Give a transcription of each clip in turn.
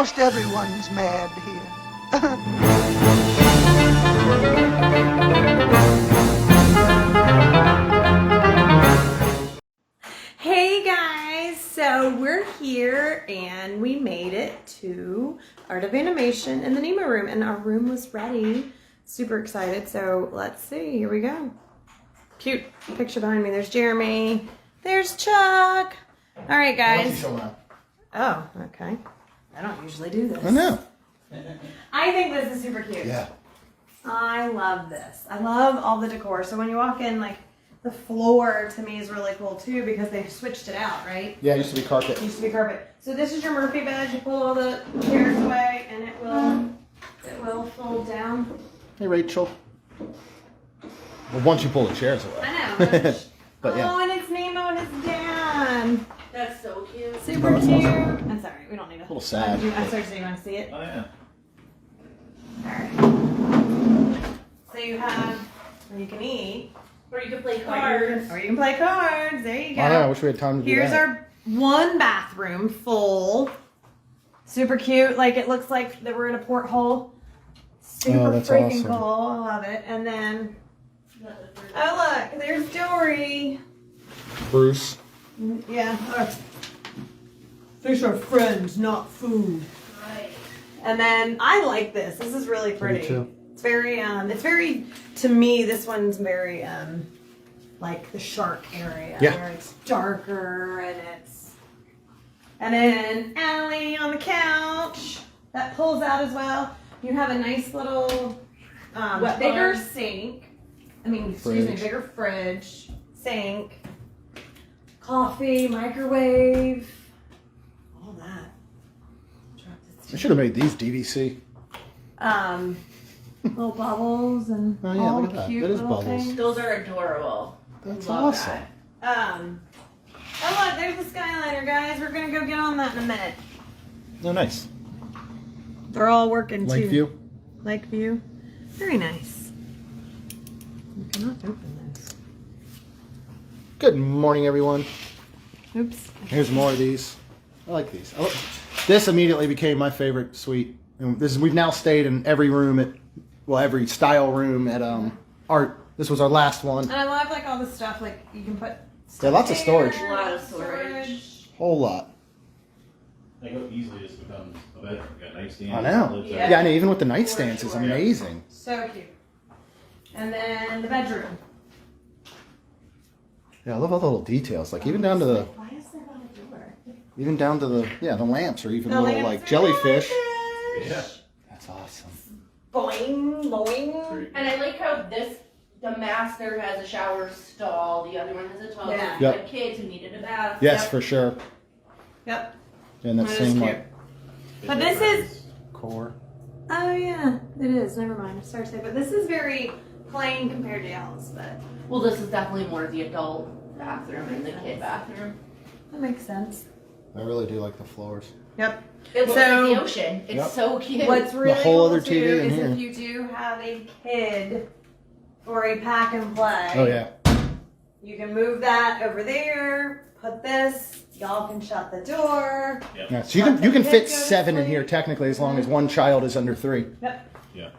Most everyone's mad here. Hey guys, so we're here and we made it to Art of Animation in the Nemo room, and our room was ready. Super excited, so let's see, here we go. Cute picture behind me, there's Jeremy, there's Chuck. All right guys. Oh, okay. I don't usually do this. I know. I think this is super cute. Yeah. I love this. I love all the decor. So when you walk in, like, the floor to me is really cool too because they switched it out, right? Yeah, it used to be carpet. It used to be carpet. So this is your Murphy bed. You pull all the chairs away and it will fold down. Hey, Rachel. Well, once you pull the chairs away. I know. But yeah. Oh, and it's Nemo and his dad. That's so cute. Super Oh, that's cute. awesome. I'm sorry, we don't need a little sad. I'm sorry, so you want to see it? Oh yeah. Alright. So you have, or you can eat. Or you can play cards. Or you can play cards. There you go. I know, I wish we had time to do Here's that. our one bathroom full. Super cute. Like it looks like that we're in a porthole. Super that's freaking awesome. cool. I love it. And then, oh look, there's Dory. Bruce. Yeah. Fish are friends, not food. Right. And then I like this. This is really pretty. Me too. It's very, to me, this one's very, like the shark area. Yeah. Where it's darker and then Allie on the couch. That pulls out as well. You have a nice little, bigger sink. Bigger fridge, sink, coffee, microwave, all that. I should have made these DVC. Little bubbles and Oh, yeah, all look at that. cute That is little bubbles. things. Those are adorable. That's Love awesome. that. Oh look, there's the Skyliner, guys. We're gonna go get on that in a minute. Oh, nice. They're all working too. Lakeview. Lakeview. Very nice. You cannot open this. Good morning, everyone. Oops. Here's more of these. I like these. This immediately became my favorite suite. And we've now stayed in every room every style room at Art. This was our last one. And I love like all the stuff like you can put. Yeah, lots of storage. there, A lot of storage. Whole lot. Like how easily this becomes a bedroom. You got nightstands. I know. lids Yeah. everywhere. Yeah, I know. Even with the nightstands, it's amazing. So cute. And then the bedroom. Yeah, I love all the little details. Like even down to the Why is there not a door? the lamps are even The little lamps like are jellyfish. Yeah. That's awesome. Boing, boing. Great. And I like how the master has a shower stall, the other one has a tub. Yeah. You Yep. had kids who needed a bath. Yes, Yep. for sure. Yep. And that That is same cute. like But this is. core. Oh yeah, it is. Never mind. I started to say, but this is very plain compared to y'all's. But Well, this is definitely more the adult bathroom and the kid bathroom. that makes sense. I really do like the floors. Yep. It looks So- like the ocean. It's Yep. so cute. What's really whole cool other too TV in is here. if you do have a kid or a pack and play. Oh yeah. You can move that over there. Put this. Y'all can shut the door. Yeah. So you can fit 7 in here technically as long as one child is under 3. Yep. Yeah.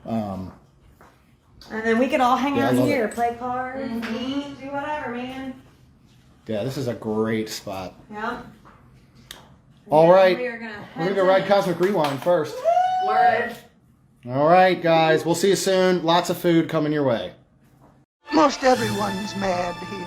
And then we could all hang Yeah, I out love here, play cards, Mhm. eat, do whatever, man. Yeah, this is a great spot. Yeah. All right. We are gonna We're gonna go ride Cosmic Rewind first. Word. All right, guys. We'll see you soon. Lots of food coming your way. Most everyone's mad here.